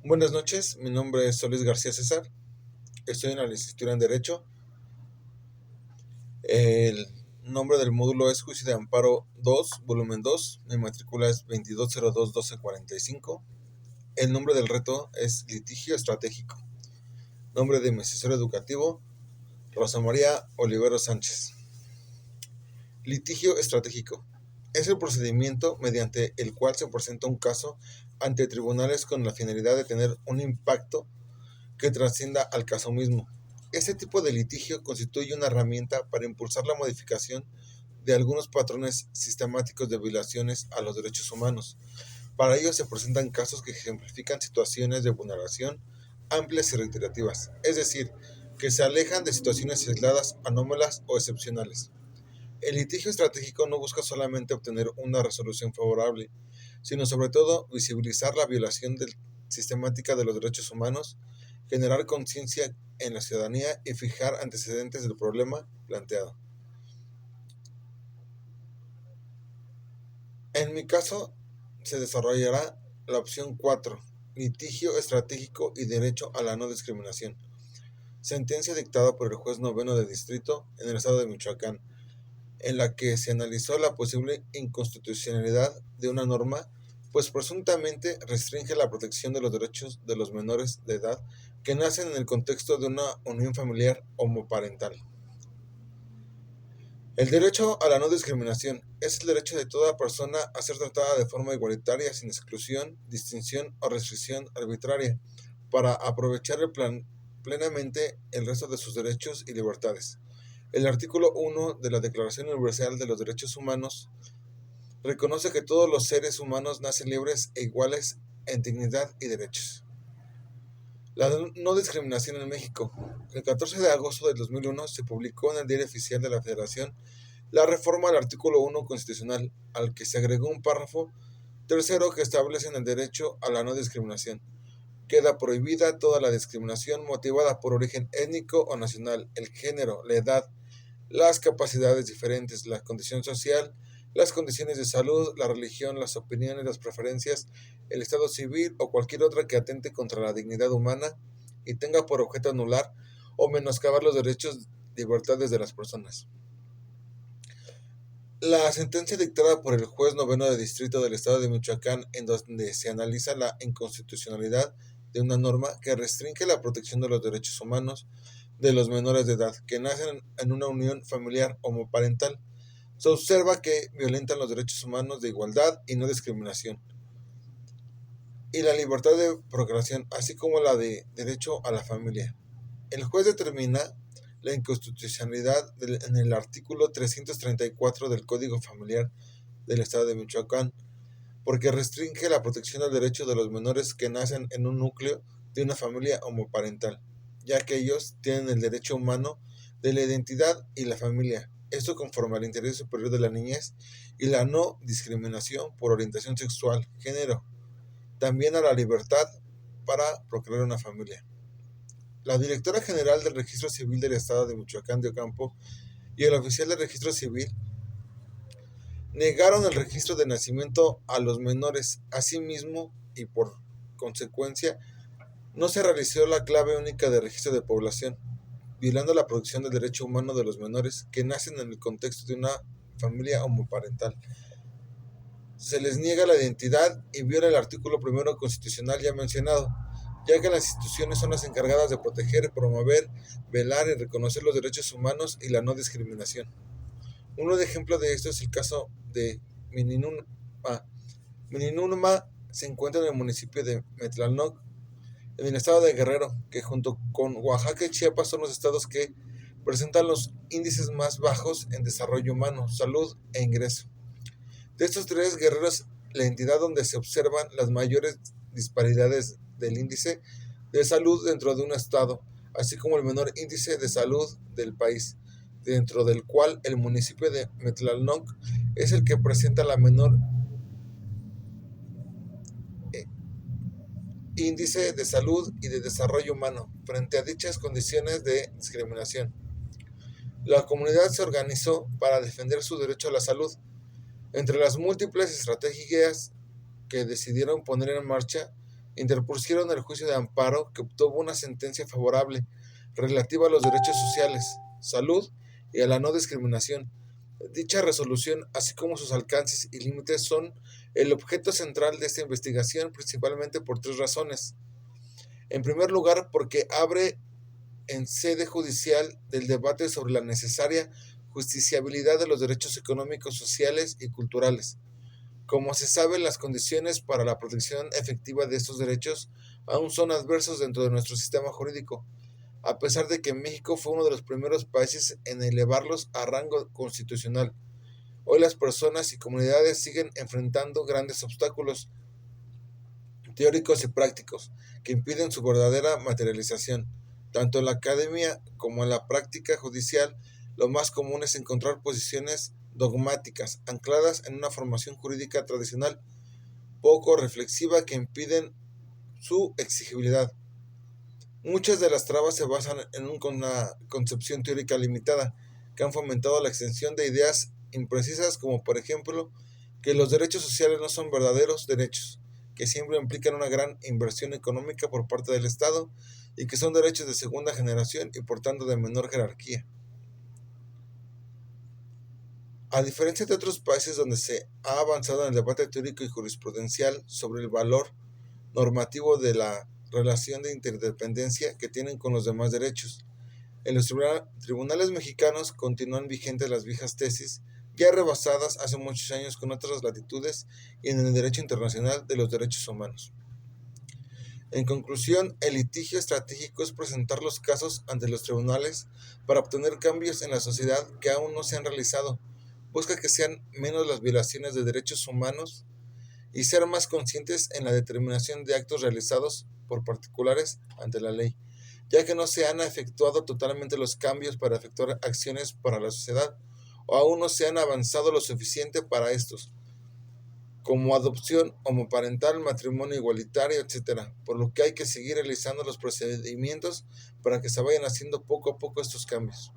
Buenas noches, mi nombre es Solís García César, estoy en la licenciatura en Derecho. El nombre del módulo es Juicio de Amparo 2, volumen 2, mi matrícula es 2202-1245. El nombre del reto es Litigio Estratégico. Nombre de mi asesor educativo, Rosa María Olivero Sánchez. Litigio estratégico. Es el procedimiento mediante el cual se presenta un caso ante tribunales con la finalidad de tener un impacto que trascienda al caso mismo. Este tipo de litigio constituye una herramienta para impulsar la modificación de algunos patrones sistemáticos de violaciones a los derechos humanos. Para ello se presentan casos que ejemplifican situaciones de vulneración amplias y reiterativas, es decir, que se alejan de situaciones aisladas, anómalas o excepcionales. El litigio estratégico no busca solamente obtener una resolución favorable, sino sobre todo visibilizar la violación sistemática de los derechos humanos, generar conciencia en la ciudadanía y fijar antecedentes del problema planteado. En mi caso, se desarrollará la opción 4, litigio estratégico y derecho a la no discriminación. Sentencia dictada por el juez noveno de distrito en el estado de Michoacán, en la que se analizó la posible inconstitucionalidad de una norma, pues presuntamente restringe la protección de los derechos de los menores de edad que nacen en el contexto de una unión familiar homoparental. El derecho a la no discriminación es el derecho de toda persona a ser tratada de forma igualitaria, sin exclusión, distinción o restricción arbitraria, para aprovechar plenamente el resto de sus derechos y libertades. El artículo 1 de la Declaración Universal de los Derechos Humanos reconoce que todos los seres humanos nacen libres e iguales en dignidad y derechos. La no discriminación en México. El 14 de agosto del 2001 se publicó en el Diario Oficial de la Federación la reforma al artículo 1 constitucional, al que se agregó un párrafo tercero que establece el derecho a la no discriminación. Queda prohibida toda la discriminación motivada por origen étnico o nacional, el género, la edad, las capacidades diferentes, la condición social, las condiciones de salud, la religión, las opiniones, las preferencias, el estado civil o cualquier otra que atente contra la dignidad humana y tenga por objeto anular o menoscabar los derechos y libertades de las personas. La sentencia dictada por el juez noveno de distrito del estado de Michoacán, en donde se analiza la inconstitucionalidad de una norma que restringe la protección de los derechos humanos de los menores de edad que nacen en una unión familiar homoparental, se observa que violentan los derechos humanos de igualdad y no discriminación, y la libertad de procreación, así como la de derecho a la familia. El juez determina la inconstitucionalidad en el artículo 334 del Código Familiar del Estado de Michoacán, porque restringe la protección del derecho de los menores que nacen en un núcleo de una familia homoparental, ya que ellos tienen el derecho humano de la identidad y la familia, esto conforme al interés superior de la niñez y la no discriminación por orientación sexual, género, también a la libertad para procrear una familia. La directora general del Registro Civil del Estado de Michoacán de Ocampo y el oficial del Registro Civil negaron el registro de nacimiento a los menores. Asimismo, y por consecuencia, no se realizó la clave única de registro de población, violando la protección del derecho humano de los menores que nacen en el contexto de una familia homoparental. Se les niega la identidad y viola el artículo primero constitucional ya mencionado, ya que las instituciones son las encargadas de proteger, promover, velar y reconocer los derechos humanos y la no discriminación. Un ejemplo de esto es el caso de Mininuma. Mininuma se encuentra en el municipio de Metlalnoc, en el estado de Guerrero, que junto con Oaxaca y Chiapas son los estados que presentan los índices más bajos en desarrollo humano, salud e ingreso. De estos tres, Guerrero es la entidad donde se observan las mayores disparidades del índice de salud dentro de un estado, así como el menor índice de salud del país, dentro del cual el municipio de Metlalnoc es el que presenta la menor índice de salud y de desarrollo humano frente a dichas condiciones de discriminación. La comunidad se organizó para defender su derecho a la salud. Entre las múltiples estrategias que decidieron poner en marcha interpusieron el juicio de amparo que obtuvo una sentencia favorable relativa a los derechos sociales, salud y a la no discriminación. Dicha resolución, así como sus alcances y límites, son el objeto central de esta investigación, principalmente por tres razones. En primer lugar, porque abre en sede judicial del debate sobre la necesaria justiciabilidad de los derechos económicos, sociales y culturales. Como se sabe, las condiciones para la protección efectiva de estos derechos aún son adversos dentro de nuestro sistema jurídico, a pesar de que México fue uno de los primeros países en elevarlos a rango constitucional. Hoy las personas y comunidades siguen enfrentando grandes obstáculos teóricos y prácticos que impiden su verdadera materialización. Tanto en la academia como en la práctica judicial, lo más común es encontrar posiciones dogmáticas ancladas en una formación jurídica tradicional poco reflexiva que impiden su exigibilidad. Muchas de las trabas se basan en una concepción teórica limitada, que han fomentado la extensión de ideas imprecisas como por ejemplo que los derechos sociales no son verdaderos derechos, que siempre implican una gran inversión económica por parte del Estado y que son derechos de segunda generación y por tanto de menor jerarquía. A diferencia de otros países donde se ha avanzado en el debate teórico y jurisprudencial sobre el valor normativo de la relación de interdependencia que tienen con los demás derechos, en los tribunales mexicanos continúan vigentes las viejas tesis, ya rebasadas hace muchos años con otras latitudes y en el derecho internacional de los derechos humanos. En conclusión, el litigio estratégico es presentar los casos ante los tribunales para obtener cambios en la sociedad que aún no se han realizado. Busca que sean menos las violaciones de derechos humanos y ser más conscientes en la determinación de actos realizados por particulares ante la ley, ya que no se han efectuado totalmente los cambios para efectuar acciones para la sociedad o aún no se han avanzado lo suficiente para estos, como adopción homoparental, matrimonio igualitario, etc., por lo que hay que seguir realizando los procedimientos para que se vayan haciendo poco a poco estos cambios.